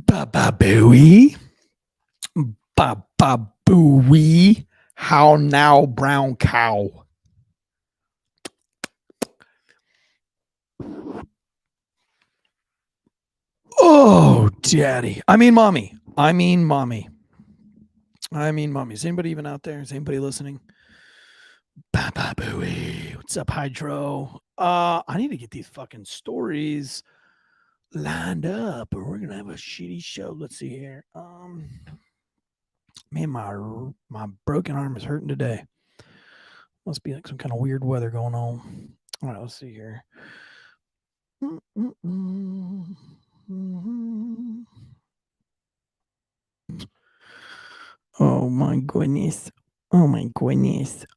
Ba-ba-booey. Ba-ba-booey. How now, brown cow? Oh, daddy. I mean, mommy. Is anybody even out there? Is anybody listening? Ba-ba-booey. What's up, Hydro? I need to get these fucking stories lined up or we're gonna have a shitty show. Let's see here. Man, my broken arm is hurting today. Must be like some kind of weird weather going on. All right, let's see here. Oh my goodness. Oh my goodness.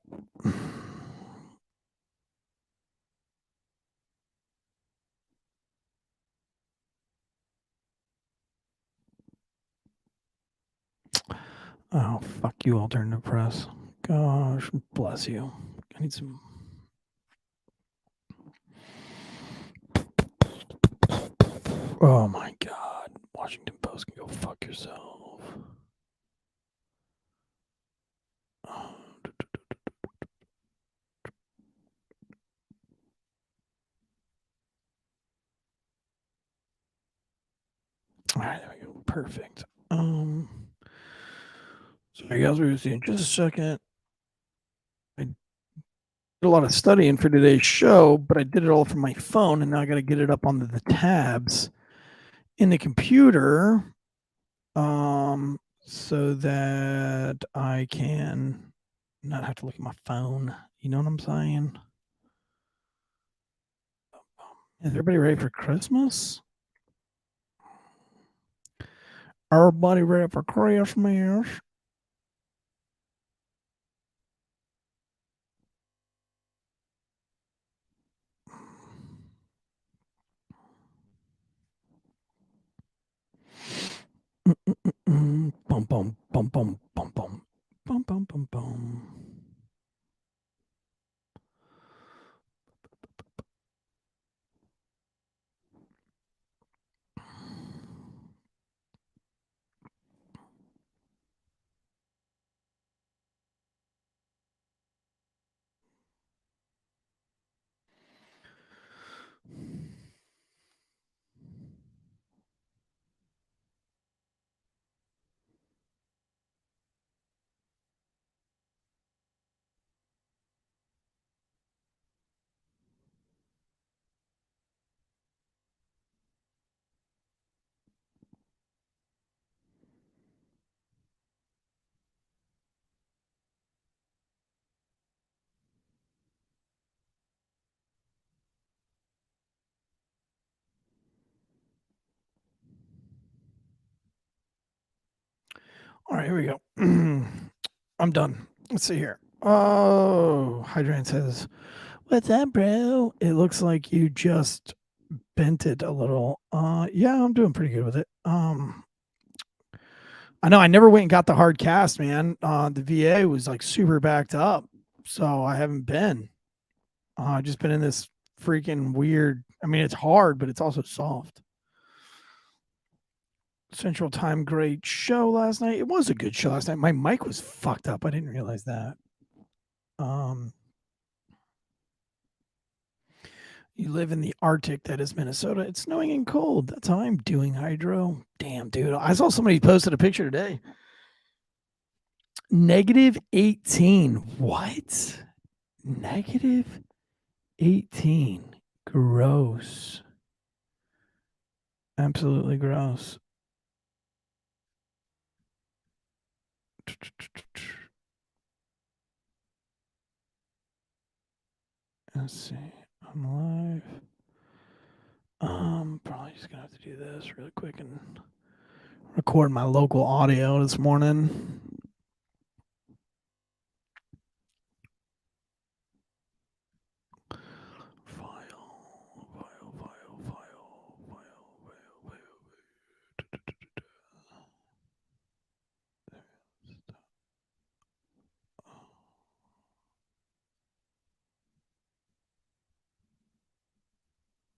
Oh, fuck you, alternative press. Gosh, bless you. I need some. Oh my God. Washington Post can go fuck yourself. All right, there we go. Perfect. Sorry, guys, we're going to see in just a second. I did a lot of studying for today's show, but I did it all from my phone, and now I got to get it up on the tabs in the computer, so that I can not have to look at my phone. You know what I'm saying? Is everybody ready for Christmas? Everybody ready for Christmas? Bum bum bum bum bum bum bum bum bum bum. All right, here we go. I'm done. Let's see here. Oh, Hydrant says, "What's up, bro? It looks like you just bent it a little." Yeah, I'm doing pretty good with it. I know I never went and got the hard cast, man. The VA was like super backed up, so I haven't been. Just been in this freaking weird. I mean, it's hard, but it's also soft. Central Time, great show last night. It was a good show last night. My mic was fucked up. I didn't realize that. You live in the Arctic, that is Minnesota. It's snowing and cold. That's how I'm doing, Hydro. Damn, dude. I saw somebody posted a picture today. -18. What? -18. Gross. Absolutely gross. Let's see. I'm live. Probably just gonna have to do this really quick and record my local audio this morning.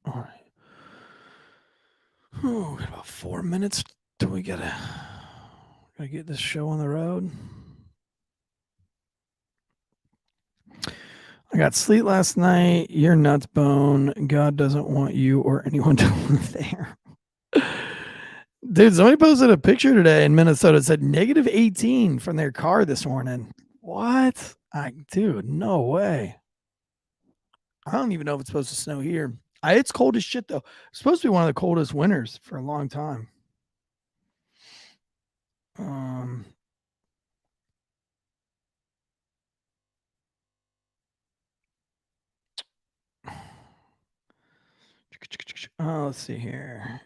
All right. Oh, got about 4 minutes till we gotta get this show on the road. I got sleep last night. You're nuts, bone. God doesn't want you or anyone to live there. Dude, somebody posted a picture today in Minnesota. It said negative 18 from their car this morning. What? Dude, no way. I don't even know if it's supposed to snow here. It's cold as shit, though. It's supposed to be one of the coldest winters for a long time. Let's see here.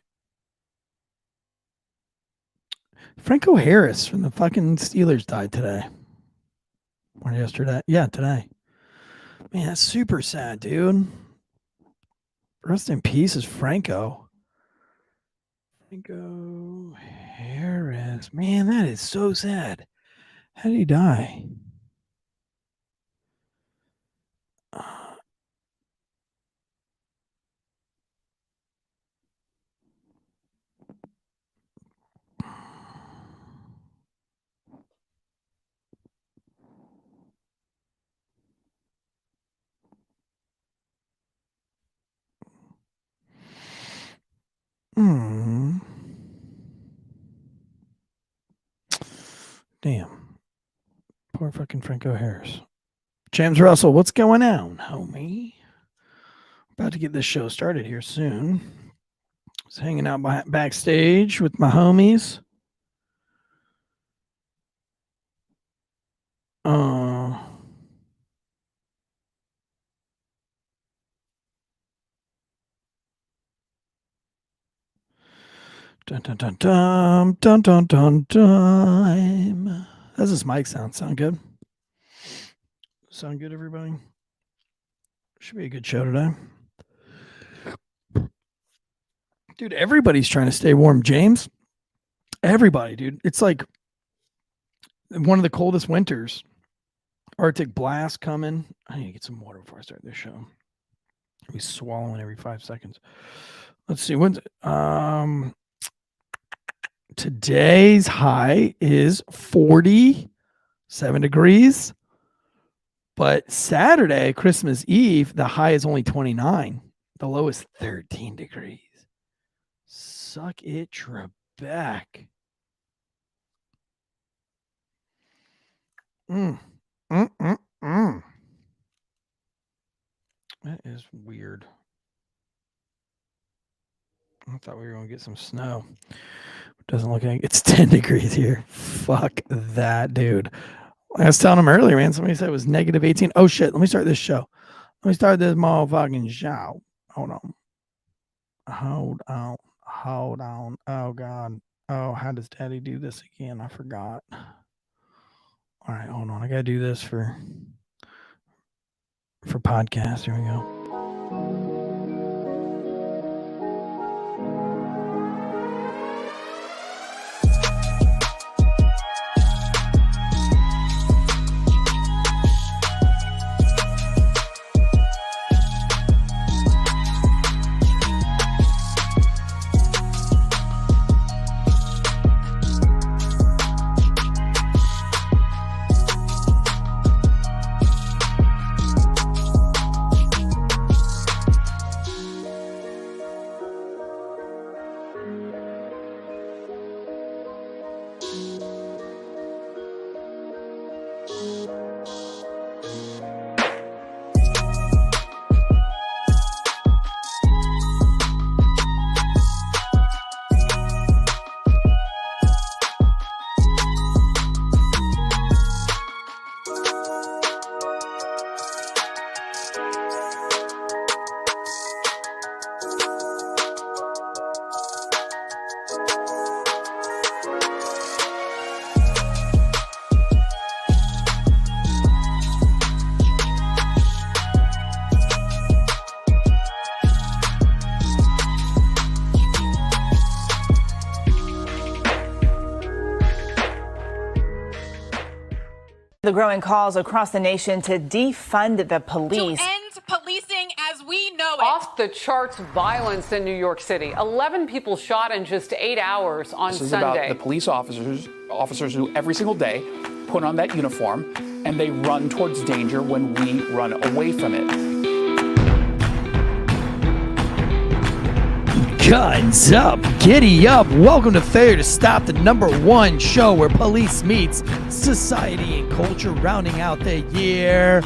Franco Harris from the fucking Steelers died today. Or yesterday. Yeah, today. Man, that's super sad, dude. Rest in peace is Franco. Franco Harris. Man, that is so sad. How did he die? Damn. Poor fucking Franco Harris. James Russell, what's going on, homie? About to get this show started here soon. I was hanging out backstage with my homies. Dun dun dun dun dun dun dun dun. How's this mic sound? Sound good? Sound good, everybody? Should be a good show today. Dude, everybody's trying to stay warm, James. Everybody, dude. It's like one of the coldest winters. Arctic blast coming. I need to get some water before I start this show. I'll be swallowing every 5 seconds. Let's see. When's today's high is 47 degrees. But Saturday, Christmas Eve, the high is only 29. The low is 13 degrees. Suck it, Trebek. That is weird. I thought we were going to get some snow. It doesn't look like it's 10 degrees here. Fuck that, dude. I was telling him earlier, man. Somebody said it was negative 18. Oh, shit. Let me start this show. Let me start this motherfucking show. Hold on. Oh, God. Oh, how does Daddy do this again? I forgot. All right, hold on. I got to do this for podcast. Here we go. The growing calls across the nation to defund the police. To end policing as we know Off the charts violence in New York City. 11 people shot in just 8 hours on This is Sunday. about the police officers who every single day put on that uniform and they run towards danger when we run away from it. Guns up, giddy up. Welcome to Failure to Stop, the #1 show where police meets society and culture, rounding out the year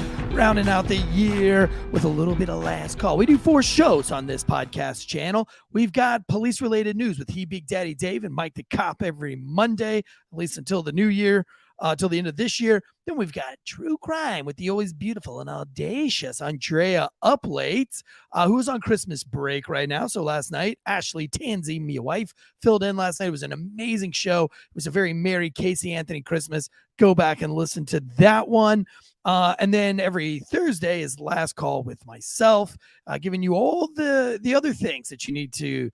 with a little bit of last call. We do 4 shows on this podcast channel. We've got police-related news with He Big Daddy Dave and Mike the Cop every Monday, at least until the new year. Till the end of this year. Then we've got True Crime with the always beautiful and audacious Andrea Uplate, who is on Christmas break right now. So last night, Ashley Tansey, my wife, filled in last night. It was an amazing show. It was a very merry Casey Anthony Christmas. Go back and listen to that one. And then every Thursday is Last Call with myself, giving you all the other things that you need to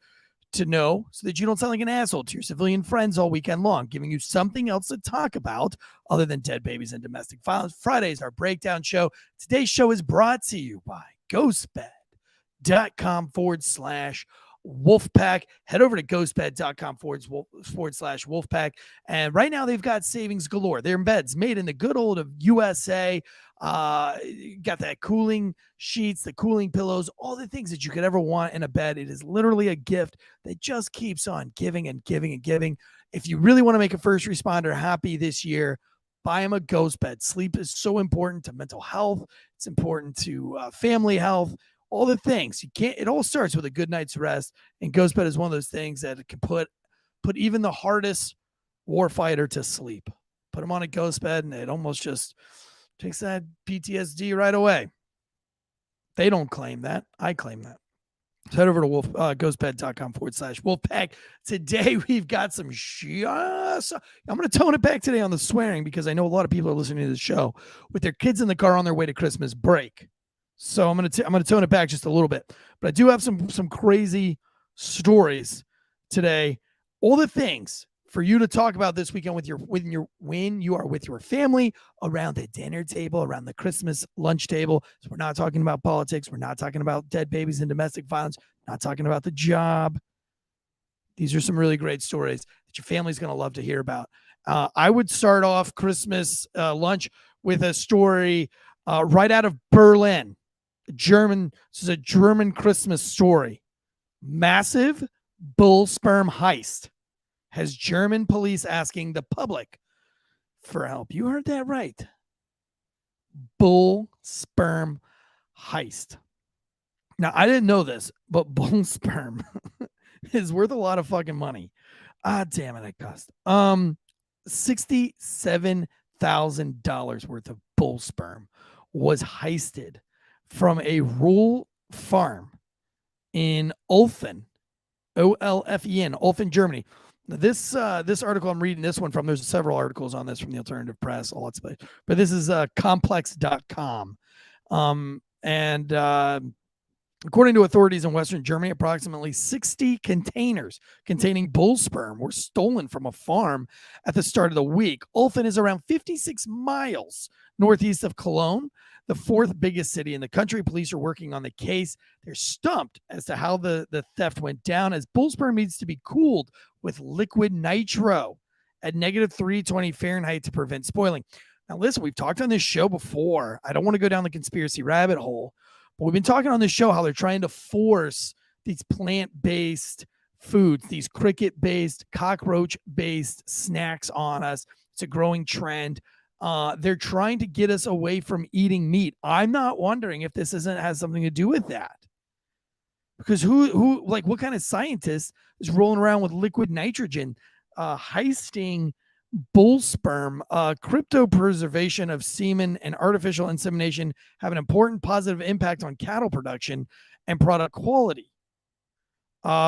know so that you don't sound like an asshole to your civilian friends all weekend long, giving you something else to talk about other than dead babies and domestic violence. Friday is our breakdown show. Today's show is brought to you by ghostbed.com/Wolfpack. Head over to ghostbed.com/Wolfpack. And right now they've got savings galore. They're beds made in the good old of USA. Got that cooling sheets, the cooling pillows, all the things that you could ever want in a bed. It is literally a gift that just keeps on giving and giving and giving. If you really want to make a first responder happy this year, buy them a ghost bed. Sleep is so important to mental health. It's important to family health, all the things. It all starts with a good night's rest, and ghost bed is one of those things that can put even the hardest warfighter to sleep. Put them on a ghost bed and it almost just takes that PTSD right away. They don't claim that. I claim that. So head over to ghostbed.com/Wolfpack. Today, we've got some I'm going to tone it back today on the swearing because I know a lot of people are listening to the show with their kids in the car on their way to Christmas break. So I'm going to tone it back just a little bit. But I do have some crazy stories today. All the things for you to talk about this weekend when you are with your family around the dinner table, around the Christmas lunch table. So we're not talking about politics. We're not talking about dead babies and domestic violence. Not talking about the job. These are some really great stories that your family's going to love to hear about. I would start off Christmas lunch with a story right out of Berlin. This is a German Christmas story. Massive Bull Sperm Heist has German police asking the public for help. You heard that right. Bull Sperm Heist. Now, I didn't know this, but bull sperm is worth a lot of fucking money. Damn it, it cost $67,000 worth of bull sperm was heisted from a rural farm in Olfen, Olfen, Olfen, Germany. This article I'm reading this one from, there's several articles on this from the alternative press, all that stuff, but this is complex.com. According to authorities in Western Germany, approximately 60 containers containing bull sperm were stolen from a farm at the start of the week. Olfen is around 56 miles northeast of Cologne, the 4th biggest city in the country. Police are working on the case. They're stumped as to how the theft went down, as bull sperm needs to be cooled with liquid nitro at -320 Fahrenheit to prevent spoiling. Now, listen, we've talked on this show before. I don't want to go down the conspiracy rabbit hole, but we've been talking on this show how they're trying to force these plant-based foods, these cricket-based, cockroach-based snacks on us. It's a growing trend. They're trying to get us away from eating meat. I'm not wondering if this has something to do with that. Because who what kind of scientist is rolling around with liquid nitrogen, heisting bull sperm? Cryopreservation of semen and artificial insemination have an important positive impact on cattle production and product quality.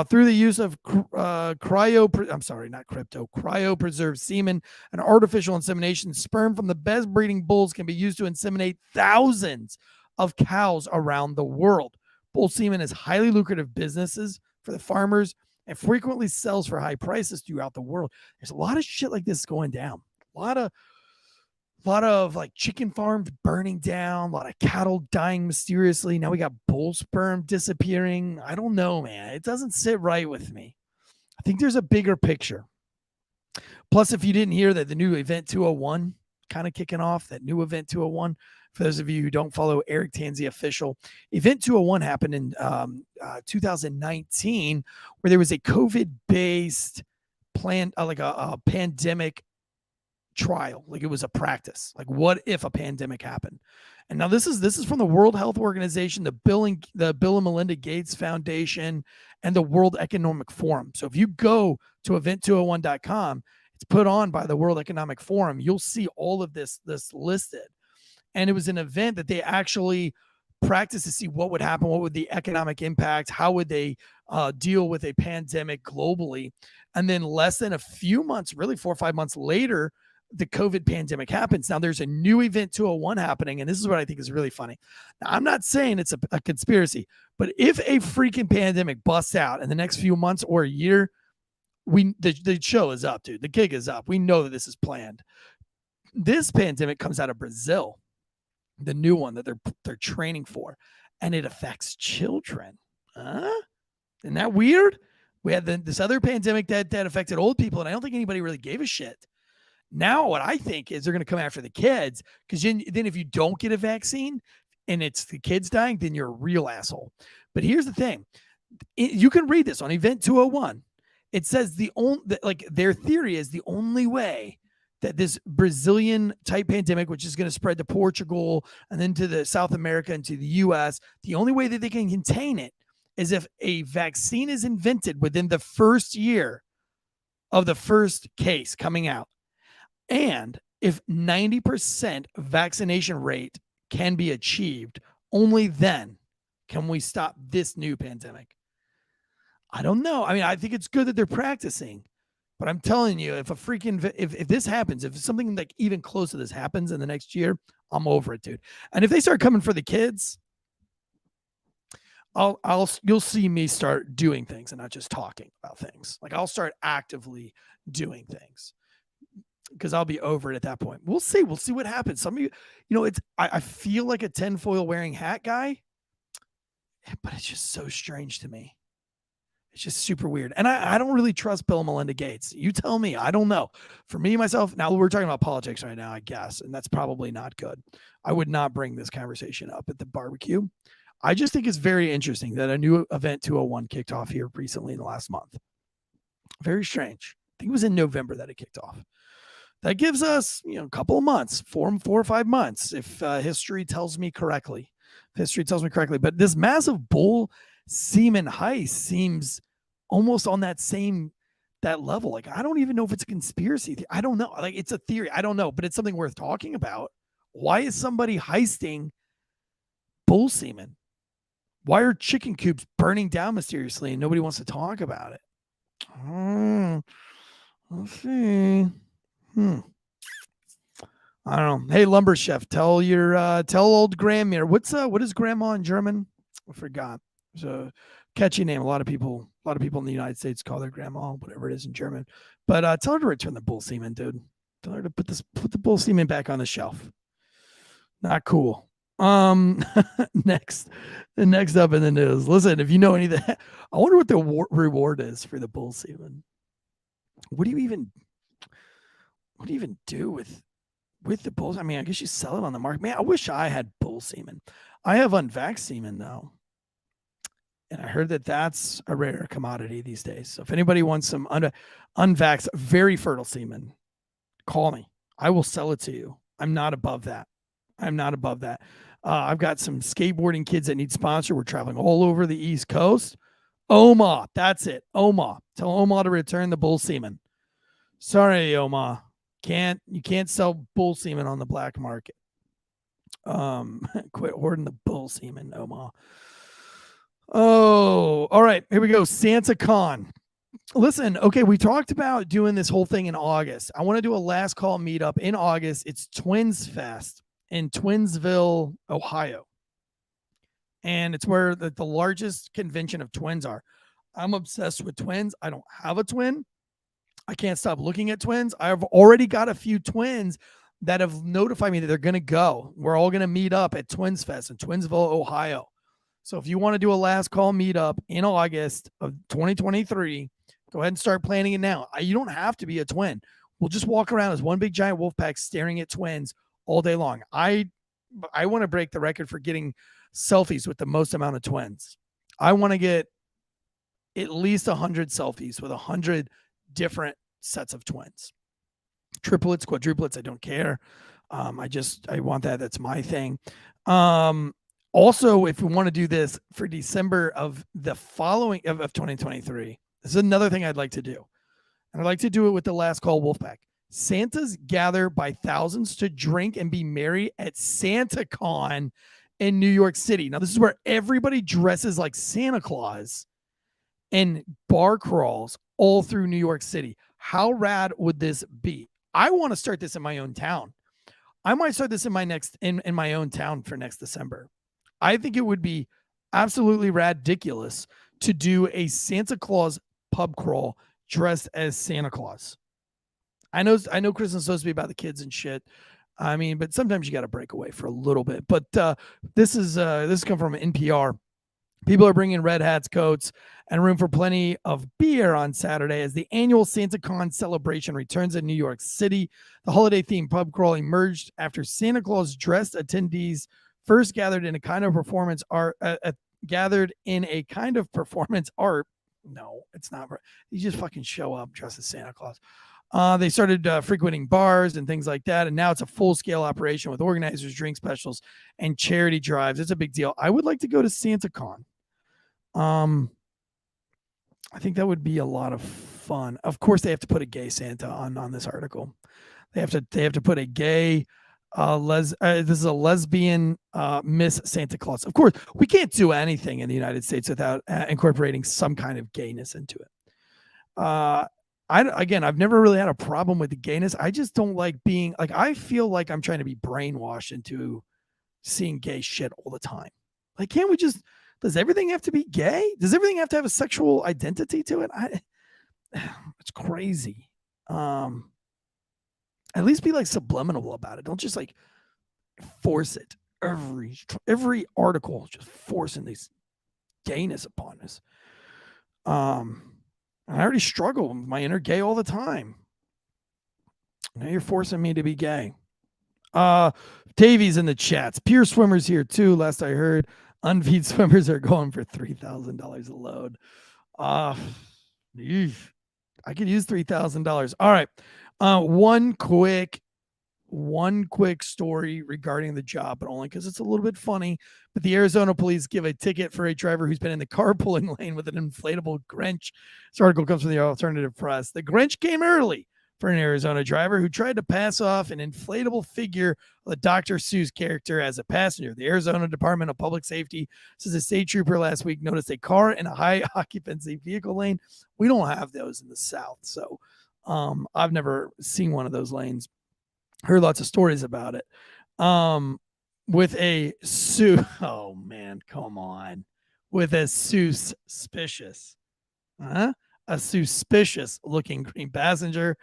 Through the use of cryopreserved semen and artificial insemination, sperm from the best breeding bulls can be used to inseminate thousands of cows around the world. Bull semen is highly lucrative businesses for the farmers and frequently sells for high prices throughout the world. There's a lot of shit like this going down. A lot of A lot of like chicken farms burning down, a lot of cattle dying mysteriously. Now we got bull sperm disappearing. I don't know, man. It doesn't sit right with me. I think there's a bigger picture. Plus, if you didn't hear that the new Event 201 kind of kicking off, that new Event 201, for those of you who don't follow Eric Tansey official, Event 201 happened in 2019, where there was a COVID-based plan, like a pandemic trial. Like it was a practice. Like, what if a pandemic happened? And now this is from the World Health Organization, the Bill and Melinda Gates Foundation, and the World Economic Forum. So if you go to event201.com, it's put on by the World Economic Forum. You'll see all of this listed. And it was an event that they actually practiced to see what would happen, what would the economic impact, how would they deal with a pandemic globally. And then less than a few months, really 4 or 5 months later, the COVID pandemic happens. Now there's a new Event 201 happening, and this is what I think is really funny. Now, I'm not saying it's a conspiracy, but if a freaking pandemic busts out in the next few months or a year, the show is up, dude. The gig is up. We know that this is planned. This pandemic comes out of Brazil, the new one that they're training for, and it affects children. Isn't that weird? We had this other pandemic that affected old people, and I don't think anybody really gave a shit. Now, what I think is they're going to come after the kids, because then if you don't get a vaccine and it's the kids dying, then you're a real asshole. But here's the thing. You can read this on Event 201. It says their theory is the only way that this Brazilian type pandemic, which is going to spread to Portugal and then to the South America and to the US, the only way that they can contain it is if a vaccine is invented within the first year of the first case coming out. And if 90% vaccination rate can be achieved, only then can we stop this new pandemic. I don't know. I mean, I think it's good that they're practicing, but I'm telling you, if this happens, if something like even close to this happens in the next year, I'm over it, dude. And if they start coming for the kids, you'll see me start doing things and not just talking about things. Like I'll start actively doing things, because I'll be over it at that point. We'll see. We'll see what happens. Some of you, I feel like a tinfoil wearing hat guy, but it's just so strange to me. It's just super weird. And I don't really trust Bill and Melinda Gates. You tell me. I don't know. For me, myself, now we're talking about politics right now, I guess, and that's probably not good. I would not bring this conversation up at the barbecue. I just think it's very interesting that a new Event 201 kicked off here recently in the last month. Very strange. I think it was in November that it kicked off. That gives us, a couple of months, 4 or 5 months, if history tells me correctly. But this massive bull semen heist seems almost on that level. Like, I don't even know if it's a conspiracy. I don't know. Like, it's a theory. I don't know, but it's something worth talking about. Why is somebody heisting bull semen? Why are chicken coops burning down mysteriously and nobody wants to talk about it? Let's see. I don't know. Hey, Lumber Chef, tell old Grandmere. What is grandma in German? I forgot. It's a catchy name. A lot of people in the United States call their grandma whatever it is in German. But tell her to return the bull semen, dude. Tell her to put the bull semen back on the shelf. Not cool. Next up in the news. Listen, if you know any of that, I wonder what the reward is for the bull semen. What do you even do with the bulls? I mean, I guess you sell it on the market. Man, I wish I had bull semen. I have unvaxxed semen though, and I heard that that's a rare commodity these days. So if anybody wants some unvaxxed, very fertile semen, call me. I will sell it to you. I'm not above that. I've got some skateboarding kids that need sponsor. We're traveling all over the East Coast. Oma, that's it. Oma, tell Oma to return the bull semen. Sorry, Oma. You can't sell bull semen on the black market. Quit hoarding the bull semen, Oma. Oh, all right. Here we go. Santa Con. Listen, okay, we talked about doing this whole thing in August. I want to do a last call meetup in August. It's Twins Fest in Twinsville, Ohio. And it's where the largest convention of twins are. I'm obsessed with twins. I don't have a twin. I can't stop looking at twins. I've already got a few twins that have notified me that they're going to go. We're all going to meet up at Twins Fest in Twinsville, Ohio. So if you want to do a last call meetup in August of 2023, go ahead and start planning it now. You don't have to be a twin. We'll just walk around as one big giant wolf pack staring at twins all day long. I want to break the record for getting selfies with the most amount of twins. I want to get at least 100 selfies with 100 different sets of twins. Triplets, quadruplets, I don't care. I want that. That's my thing. Also, if we want to do this for December of the following of 2023, this is another thing I'd like to do. And I'd like to do it with the Last Call Wolfpack. Santas gather by thousands to drink and be merry at SantaCon in New York City. Now, this is where everybody dresses like Santa Claus and bar crawls all through New York City. How rad would this be? I want to start this in my own town. I might start this in my own town for next December. I think it would be absolutely ridiculous to do a Santa Claus pub crawl dressed as Santa Claus. I know Christmas is supposed to be about the kids and shit. I mean, but sometimes you got to break away for a little bit. But this come from NPR. People are bringing red hats, coats, and room for plenty of beer on Saturday as the annual SantaCon celebration returns in New York City. The holiday-themed pub crawl emerged after Santa Claus dressed attendees first gathered in a kind of performance art. No, it's not. You just fucking show up dressed as Santa Claus. They started frequenting bars and things like that, and now it's a full-scale operation with organizers, drink specials, and charity drives. It's a big deal. I would like to go to SantaCon. I think that would be a lot of fun. Of course, they have to put a gay Santa on this article. They have to put a gay this is a lesbian Miss Santa Claus. Of course, we can't do anything in the United States without incorporating some kind of gayness into it. I've never really had a problem with the gayness. I just don't like being like, I feel like I'm trying to be brainwashed into seeing gay shit all the time. Like, can't we just, does everything have to be gay? Does everything have to have a sexual identity to it? It's crazy. At least be like subliminal about it. Don't just like force it. Every article just forcing this gayness upon us. I already struggle with my inner gay all the time. Now you're forcing me to be gay. Davies in the chats. Pure swimmers here too. Last I heard, unfeed swimmers are going for $3,000 a load. I could use $3,000. All right. One quick story regarding the job, but only because it's a little bit funny. But the Arizona police give a ticket for a driver who's been in the carpooling lane with an inflatable Grinch. This article comes from the Alternative Press. The Grinch came early for an Arizona driver who tried to pass off an inflatable figure of the Dr. Seuss character as a passenger. The Arizona Department of Public Safety says a state trooper last week noticed a car in a high occupancy vehicle lane. We don't have those in the South, so I've never seen one of those lanes. Heard lots of stories about it. With a oh man, come on. With a suspicious looking green passenger.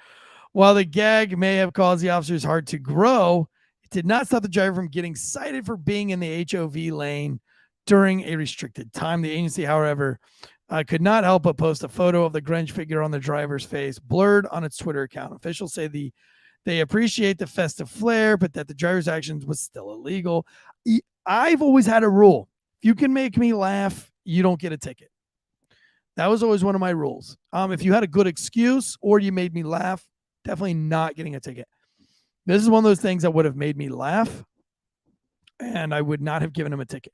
While the gag may have caused the officer's heart to grow, it did not stop the driver from getting cited for being in the HOV lane during a restricted time. The agency, however, could not help but post a photo of the Grinch figure on the driver's face, blurred on its Twitter account. Officials say they appreciate the festive flair, but that the driver's actions was still illegal. I've always had a rule. If you can make me laugh, you don't get a ticket. That was always one of my rules. If you had a good excuse or you made me laugh, definitely not getting a ticket. This is one of those things that would have made me laugh, and I would not have given him a ticket.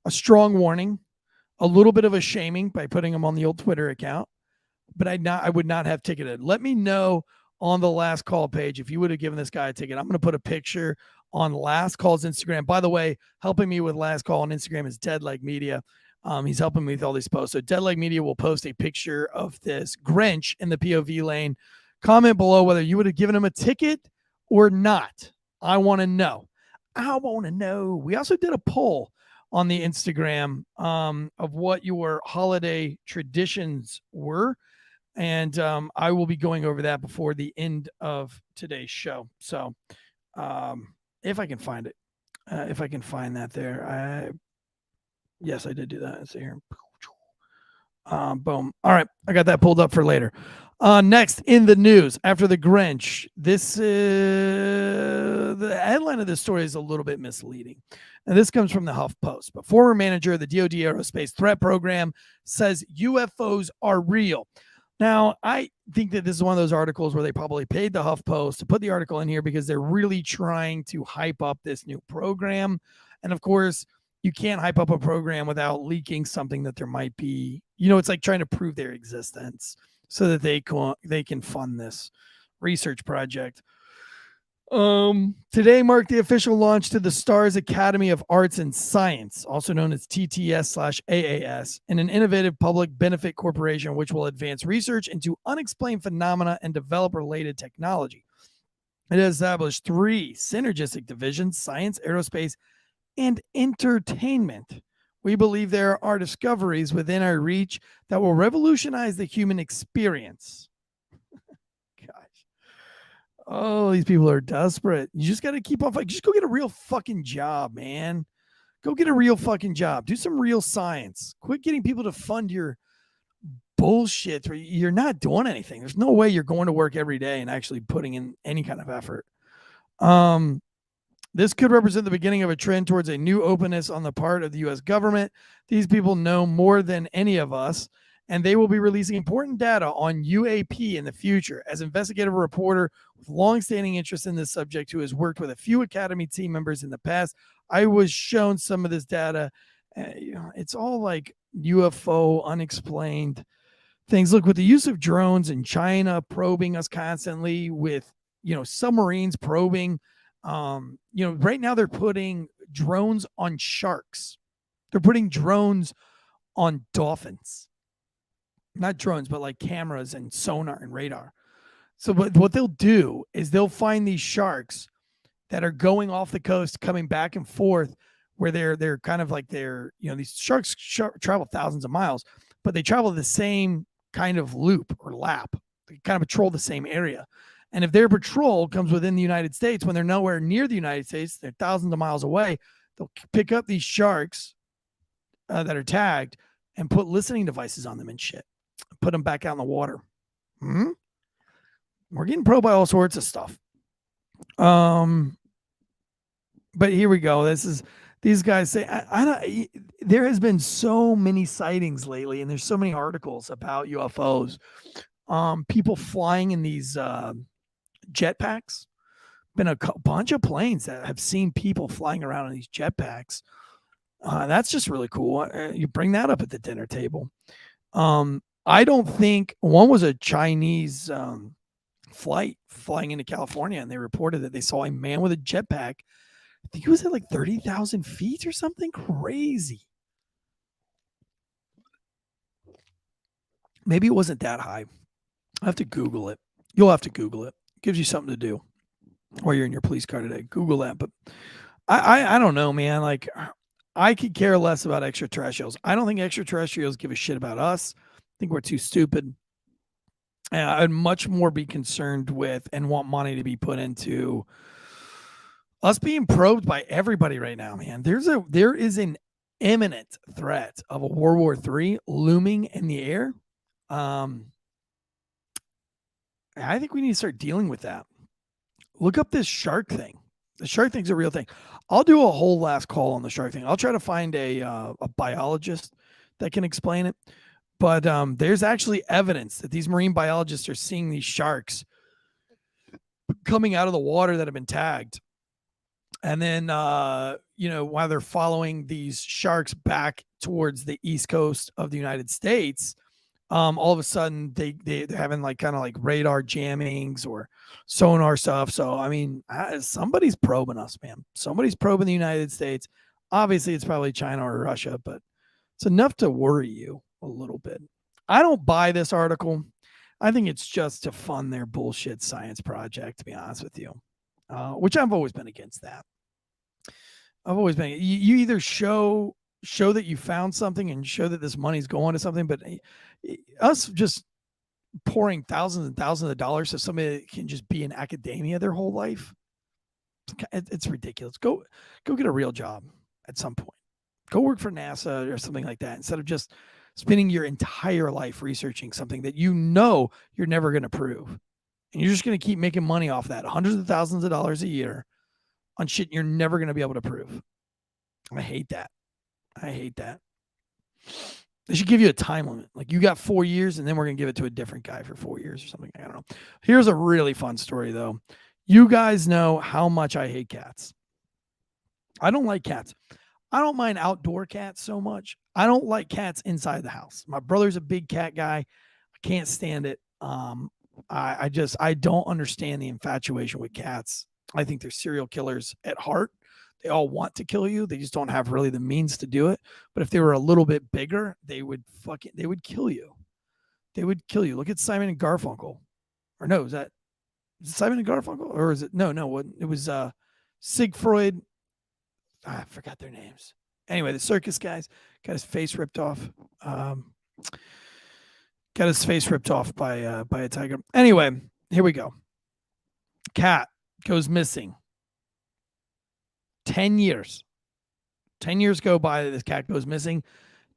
A strong warning, a little bit of a shaming by putting him on the old Twitter account, but I would not have ticketed. Let me know on the Last Call page if you would have given this guy a ticket. I'm going to put a picture on Last Call's Instagram. By the way, helping me with Last Call on Instagram is Dead Leg Media. He's helping me with all these posts. So Dead Leg Media will post a picture of this Grinch in the POV lane. Comment below whether you would have given him a ticket or not. I want to know. We also did a poll on the Instagram of what your holiday traditions were. And I will be going over that before the end of today's show. So If I can find it. If I can find that there. Yes, I did do that. Let's see here. Boom. All right. I got that pulled up for later. Next in the news after the Grinch, this the headline of this story is a little bit misleading. And this comes from the HuffPost. But former manager of the DoD Aerospace Threat Program says UFOs are real. Now, I think that this is one of those articles where they probably paid the HuffPost to put the article in here because they're really trying to hype up this new program. And of course, you can't hype up a program without leaking something that there might be, it's like trying to prove their existence so that they can fund this research project. Today marked the official launch to the STARS Academy of Arts and Science, also known as TTS/AAS, and an innovative public benefit corporation which will advance research into unexplained phenomena and develop related technology. It has established 3 synergistic divisions: science, aerospace, and entertainment. We believe there are discoveries within our reach that will revolutionize the human experience. Gosh. Oh, these people are desperate. You just got to keep on fighting. Just go get a real fucking job, man. Go get a real fucking job. Do some real science. Quit getting people to fund your bullshit. You're not doing anything. There's no way you're going to work every day and actually putting in any kind of effort. This could represent the beginning of a trend towards a new openness on the part of the U.S. government. These people know more than any of us, and they will be releasing important data on UAP in the future. As investigative reporter with longstanding interest in this subject who has worked with a few Academy team members in the past, I was shown some of this data. It's all like UFO, unexplained things. Look, with the use of drones in China probing us constantly, with submarines probing. Right now they're putting drones on sharks. They're putting drones on dolphins. Not drones, but like cameras and sonar and radar. So what they'll do is they'll find these sharks that are going off the coast, coming back and forth, where they're kind of like these sharks travel thousands of miles, but they travel the same kind of loop or lap. They kind of patrol the same area. And if their patrol comes within the United States, when they're nowhere near the United States, they're thousands of miles away, they'll pick up these sharks that are tagged and put listening devices on them and shit. Put them back out in the water. We're getting probed by all sorts of stuff. But here we go. These guys say, there has been so many sightings lately, and there's so many articles about UFOs. People flying in these jetpacks. Been a bunch of planes that have seen people flying around in these jetpacks. That's just really cool. You bring that up at the dinner table. I don't think one was a Chinese flight flying into California, and they reported that they saw a man with a jetpack. I think he was at like 30,000 feet or something crazy. Maybe it wasn't that high. I have to Google it. You'll have to Google it. Gives you something to do while you're in your police car today. Google that. But I don't know, man. Like, I could care less about extraterrestrials. I don't think extraterrestrials give a shit about us. I think we're too stupid. I'd much more be concerned with and want money to be put into us being probed by everybody right now, man. There is an imminent threat of a World War III looming in the air. I think we need to start dealing with that. Look up this shark thing. The shark thing's a real thing. I'll do a whole last call on the shark thing. I'll try to find a biologist that can explain it. But there's actually evidence that these marine biologists are seeing these sharks coming out of the water that have been tagged. And then, while they're following these sharks back towards the east coast of the United States, all of a sudden they're having like kind of like radar jammings or sonar stuff. So, I mean, somebody's probing us, man. Somebody's probing the United States. Obviously, it's probably China or Russia, but it's enough to worry you a little bit. I don't buy this article. I think it's just to fund their bullshit science project, to be honest with you, which I've always been against that. I've always been, you either show that you found something and show that this money's going to something, but us just pouring thousands and thousands of dollars to somebody that can just be in academia their whole life. It's ridiculous. Go get a real job at some point. Go work for NASA or something like that instead of just spending your entire life researching something that you know you're never going to prove. And you're just going to keep making money off that, hundreds of thousands of dollars a year on shit you're never going to be able to prove. I hate that. They should give you a time limit. Like, you got 4 years, and then we're going to give it to a different guy for 4 years or something. I don't know. Here's a really fun story, though. You guys know how much I hate cats. I don't like cats. I don't mind outdoor cats so much. I don't like cats inside the house. My brother's a big cat guy. I can't stand it. I don't understand the infatuation with cats. I think they're serial killers at heart. They all want to kill you. They just don't have really the means to do it. But if they were a little bit bigger, they would kill you. They would kill you. Look at Simon and Garfunkel. Or no, is it Simon and Garfunkel? Or is it it was Siegfried. I forgot their names. Anyway, the circus guys got his face ripped off. Got his face ripped off by a tiger. Anyway, here we go. Cat goes missing. 10 years. 10 years go by, this cat goes missing.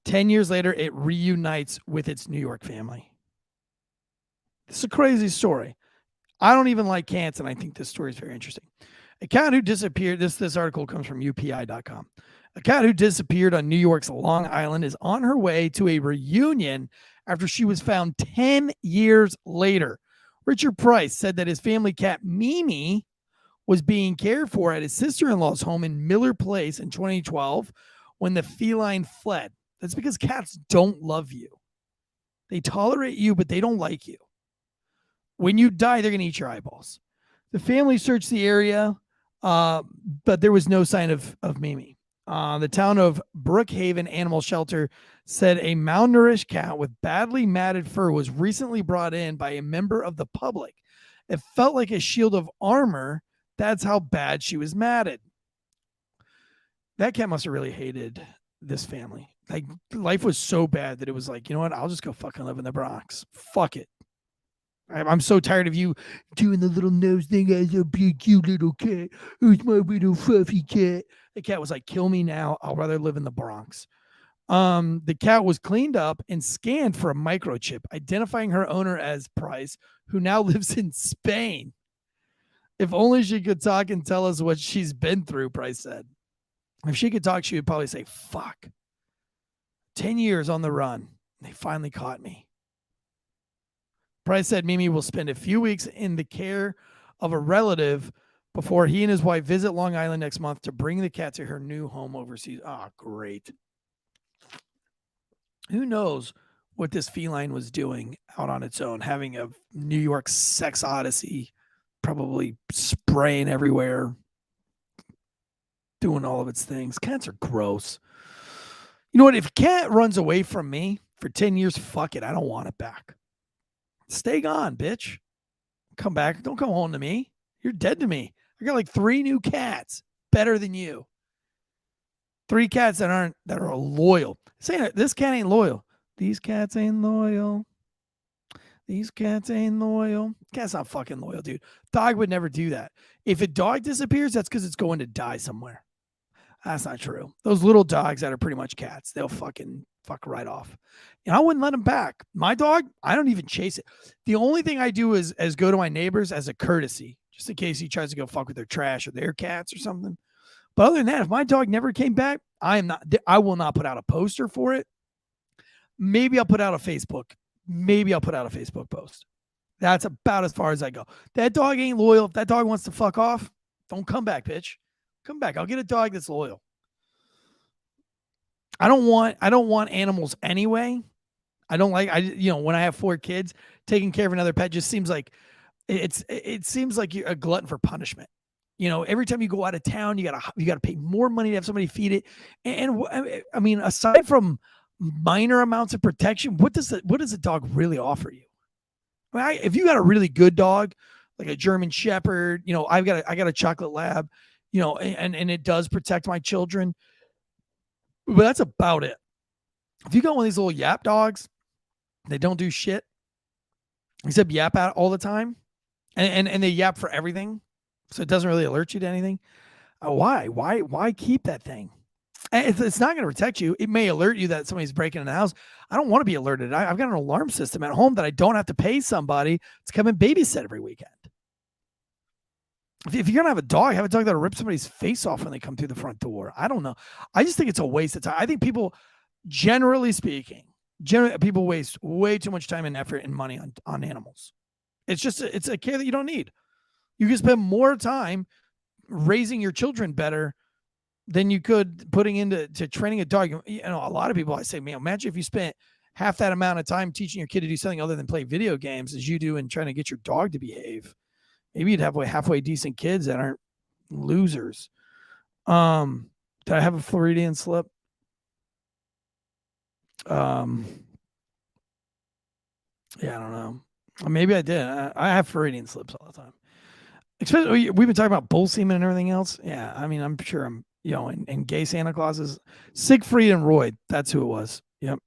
10 years later, it reunites with its New York family. It's a crazy story. I don't even like cats, and I think this story is very interesting. A cat who disappeared, this article comes from UPI.com. A cat who disappeared on New York's Long Island is on her way to a reunion after she was found 10 years later. Richard Price said that his family cat, Mimi, was being cared for at his sister-in-law's home in Miller Place in 2012 when the feline fled. That's because cats don't love you. They tolerate you, but they don't like you. When you die, they're going to eat your eyeballs. The family searched the area, but there was no sign of Mimi. The town of Brookhaven Animal Shelter said a malnourished cat with badly matted fur was recently brought in by a member of the public. It felt like a shield of armor. That's how bad she was matted. That cat must have really hated this family. Like, life was so bad that it was like, you know what? I'll just go fucking live in the Bronx. Fuck it. I'm so tired of you doing the little nose thing as a big cute little cat. Who's my little fluffy cat? The cat was like, kill me now. I'll rather live in the Bronx. The cat was cleaned up and scanned for a microchip, identifying her owner as Price, who now lives in Spain. If only she could talk and tell us what she's been through, Price said. If she could talk, she would probably say, fuck. 10 years on the run. They finally caught me. Price said Mimi will spend a few weeks in the care of a relative before he and his wife visit Long Island next month to bring the cat to her new home overseas. Oh, great. Who knows what this feline was doing out on its own, having a New York sex odyssey, probably spraying everywhere, doing all of its things. Cats are gross. You know what? If a cat runs away from me for 10 years, fuck it. I don't want it back. Stay gone, bitch. Come back. Don't come home to me. You're dead to me. I got like 3 new cats better than you. 3 cats that are loyal. Saying this cat ain't loyal. These cats ain't loyal. These cats ain't loyal. Cat's not fucking loyal, dude. Dog would never do that. If a dog disappears, that's because it's going to die somewhere. That's not true. Those little dogs that are pretty much cats, they'll fucking fuck right off. And I wouldn't let him back. My dog, I don't even chase it. The only thing I do is go to my neighbors as a courtesy, just in case he tries to go fuck with their trash or their cats or something. But other than that, if my dog never came back, I will not put out a poster for it. Maybe I'll put out a Facebook post. That's about as far as I go. That dog ain't loyal. If that dog wants to fuck off, don't come back, bitch. Come back. I'll get a dog that's loyal. I don't want animals anyway. When I have 4 kids, taking care of another pet just seems like it seems like you're a glutton for punishment. You know, every time you go out of town, you gotta pay more money to have somebody feed it. And I mean, aside from minor amounts of protection, what does a dog really offer you? I mean, if you got a really good dog, like a German Shepherd, you know, I got a chocolate lab, you know, and it does protect my children, but that's about it. If you got one of these little yap dogs, they don't do shit except yap out all the time, and they yap for everything. So it doesn't really alert you to anything. Why keep that thing? It's not going to protect you. It may alert you that somebody's breaking in the house. I don't want to be alerted. I've got an alarm system at home that I don't have to pay somebody to come and babysit every weekend. If you're going to have a dog that'll rip somebody's face off when they come through the front door. I don't know. I just think it's a waste of time. I think people, generally speaking, people waste way too much time and effort and money on animals. It's a care that you don't need. You can spend more time raising your children better than you could putting into training a dog. You know, a lot of people, I say, man, imagine if you spent half that amount of time teaching your kid to do something other than play video games as you do in trying to get your dog to behave. Maybe you'd have halfway decent kids that aren't losers. Did I have a Floridian slip? Yeah, I don't know. Maybe I did. I have Floridian slips all the time. Especially, we've been talking about bull semen and everything else. Yeah, I mean, I'm sure I'm, and gay Santa Clauses. Siegfried and Roy, that's who it was. Yep.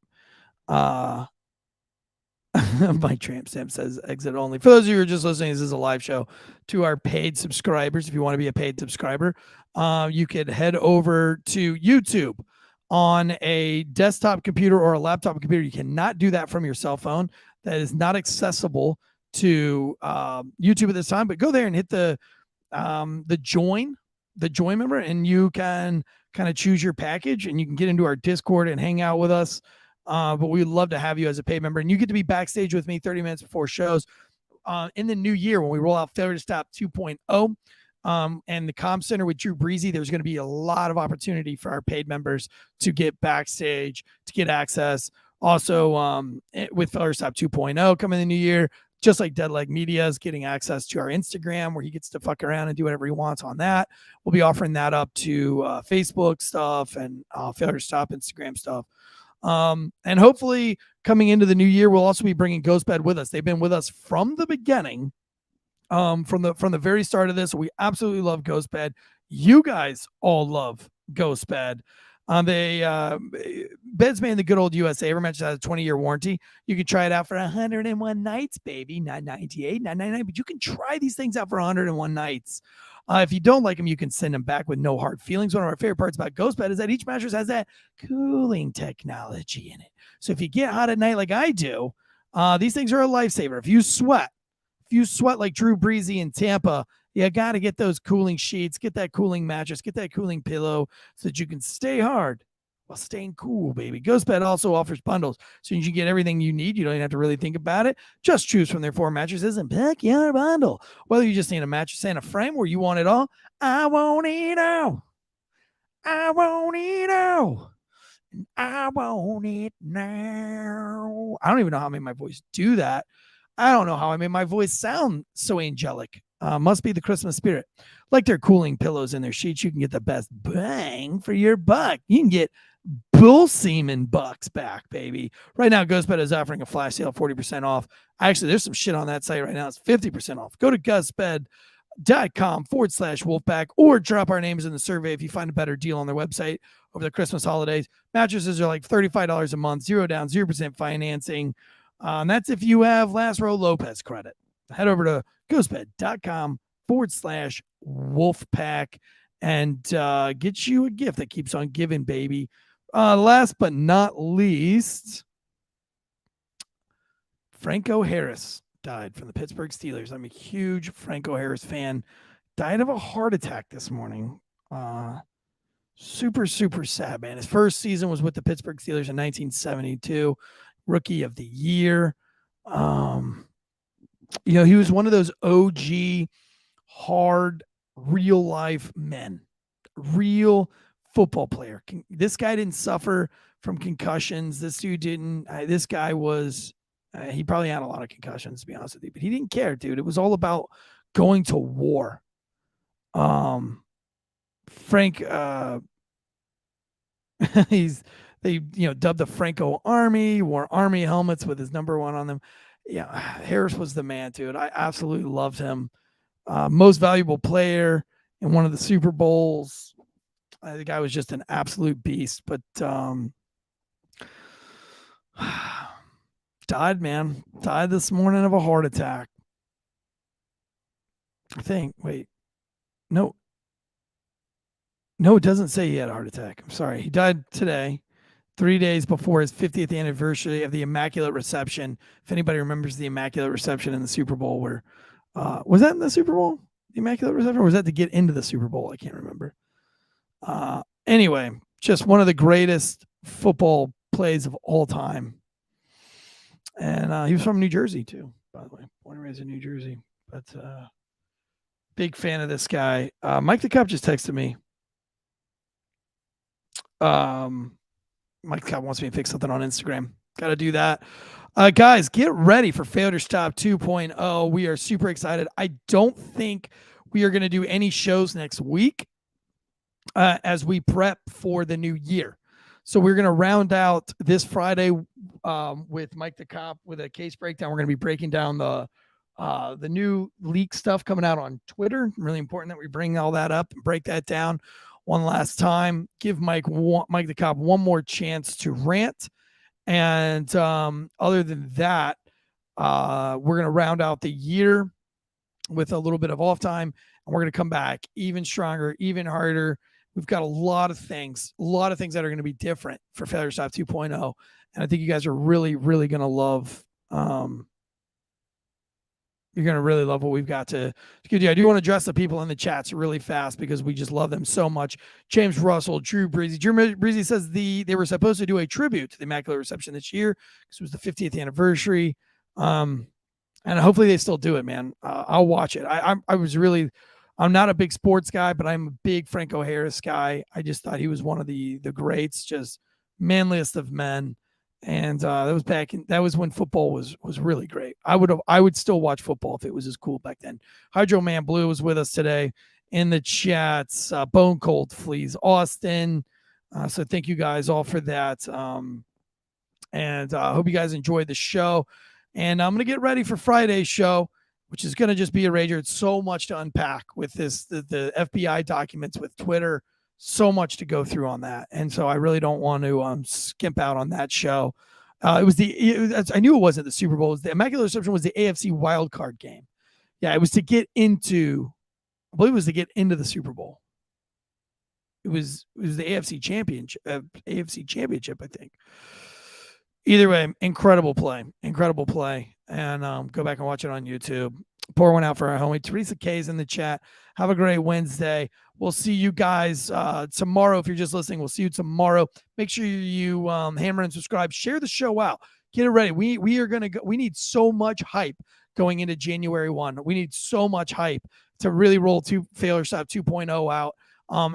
Mike Tramp Stamp says exit only. For those of you who are just listening, this is a live show. To our paid subscribers, if you want to be a paid subscriber, you could head over to YouTube on a desktop computer or a laptop computer. You cannot do that from your cell phone. That is not accessible to YouTube at this time. But go there and hit the join member, and you can kind of choose your package, and you can get into our Discord and hang out with us. But we'd love to have you as a paid member, and you get to be backstage with me 30 minutes before shows in the new year when we roll out Failure to Stop 2.0 and the Comm Center with Drew Breezy. There's going to be a lot of opportunity for our paid members to get backstage, to get access. Also, with Failure to Stop 2.0 coming in the new year, just like Dead Leg Media is getting access to our Instagram where he gets to fuck around and do whatever he wants on that. We'll be offering that up to Facebook stuff and Failure to Stop Instagram stuff. And hopefully coming into the new year, we'll also be bringing Ghostbed with us. They've been with us from the beginning, from the very start of this. We absolutely love Ghostbed. You guys all love Ghostbed. Beds made in the good old USA. Every match has a 20-year warranty. You can try it out for 101 nights, baby. Not 98, not 99, but you can try these things out for 101 nights. If you don't like them, you can send them back with no hard feelings. One of our favorite parts about Ghostbed is that each mattress has that cooling technology in it. So if you get hot at night like I do, these things are a lifesaver. If you sweat like Drew Breezy in Tampa, you got to get those cooling sheets, get that cooling mattress, get that cooling pillow so that you can stay hard while staying cool, baby. Ghostbed also offers bundles, so you can get everything you need. You don't even have to really think about it. Just choose from their 4 mattresses and pick your bundle. Whether you just need a mattress and a frame or you want it all, I want it all. I want it all. I want it now. I don't even know how I made my voice do that. I don't know how I made my voice sound so angelic. Must be the Christmas spirit. Like their cooling pillows and their sheets, you can get the best bang for your buck. You can get bull semen bucks back, baby. Right now, Ghostbed is offering a flash sale, 40% off. Actually, there's some shit on that site right now. It's 50% off. Go to ghostbed.com/Wolfpack or drop our names in the survey if you find a better deal on their website over the Christmas holidays. Mattresses are like $35 a month, 0 down, 0% financing. And that's if you have Lazaro Lopez credit. Head over to ghostbed.com/Wolfpack and get you a gift that keeps on giving, baby. Last but not least, Franco Harris died from the Pittsburgh Steelers. I'm a huge Franco Harris fan. Died of a heart attack this morning. Super, super sad, man. His first season was with the Pittsburgh Steelers in 1972. Rookie of the year. He was one of those OG, hard, real life men, real football player. This guy didn't suffer from concussions. This dude didn't. This guy was, he probably had a lot of concussions, to be honest with you, but he didn't care, dude. It was all about going to war. Frank, they dubbed the Franco Army, wore Army helmets with his number 1 on them. Yeah, Harris was the man, dude. I absolutely loved him. Most valuable player in one of the Super Bowls. The guy was just an absolute beast, but died, man. Died this morning of a heart attack. I think. Wait. No, it doesn't say he had a heart attack. I'm sorry. He died today, 3 days before his 50th anniversary of the Immaculate Reception. If anybody remembers the Immaculate Reception in the Super Bowl, where was that in the Super Bowl? The Immaculate Reception, or was that to get into the Super Bowl? I can't remember. Anyway, just one of the greatest football plays of all time. And he was from New Jersey too, by the way. Born and raised in New Jersey. But big fan of this guy. Mike the Cop just texted me. Mike the Cop wants me to fix something on Instagram. Got to do that. Guys, get ready for Failure to Stop 2.0. We are super excited. I don't think we are going to do any shows next week as we prep for the new year. So we're going to round out this Friday with Mike the Cop with a case breakdown. We're going to be breaking down the new leak stuff coming out on Twitter. Really important that we bring all that up and break that down one last time. Give Mike the Cop one more chance to rant. And other than that, we're going to round out the year with a little bit of off time, and we're going to come back even stronger, even harder. We've got a lot of things that are going to be different for Failure to Stop 2.0. And I think you guys are really, really going to love, you're going to really love what we've got to give you. I do want to address the people in the chats really fast because we just love them so much. James Russell, Drew Breezy. Drew Breezy says they were supposed to do a tribute to the Immaculate Reception this year because it was the 50th anniversary. And hopefully they still do it, man. I'll watch it. I'm not a big sports guy, but I'm a big Franco Harris guy. I just thought he was one of the greats, just manliest of men. And that was when football was really great. I would still watch football if it was as cool back then. Hydro Man Blue was with us today in the chats. Bone Cold Fleas Austin. So thank you guys all for that. And I hope you guys enjoyed the show. And I'm going to get ready for Friday's show, which is going to just be a rager. It's so much to unpack with this, the FBI documents with Twitter, so much to go through on that. And so I really don't want to skimp out on that show. I knew it wasn't the Super Bowl. The Immaculate Reception was the AFC wildcard game. Yeah, it was to get into, I believe it was to get into the Super Bowl. It was the AFC championship, I think. Either way, incredible play. And go back and watch it on YouTube. Pour one out for our homie. Teresa K's in the chat. Have a great Wednesday. We'll see you guys tomorrow. If you're just listening, we'll see you tomorrow. Make sure you hammer and subscribe. Share the show out. Get it ready. We are going to go. We need so much hype going into January 1. We need so much hype to really roll Failure Stop 2.0 out.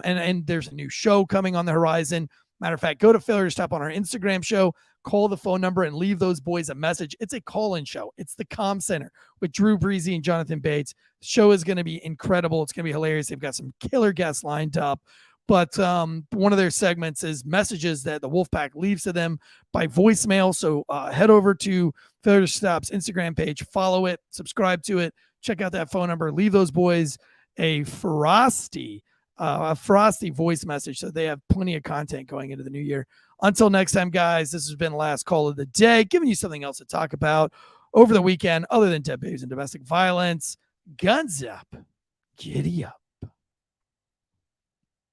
And there's a new show coming on the horizon. Matter of fact, go to Failure to Stop on our Instagram show. Call the phone number and leave those boys a message. It's a call-in show. It's the Comm Center with Drew Breezy and Jonathan Bates. The show is going to be incredible. It's going to be hilarious. They've got some killer guests lined up. But one of their segments is messages that the Wolfpack leaves to them by voicemail. So head over to Failure to Stop's Instagram page, follow it, subscribe to it, check out that phone number, leave those boys a frosty voice message so they have plenty of content going into the new year. Until next time, guys, this has been the last call of the day, giving you something else to talk about over the weekend other than dead babies and domestic violence. Guns up. Giddy up.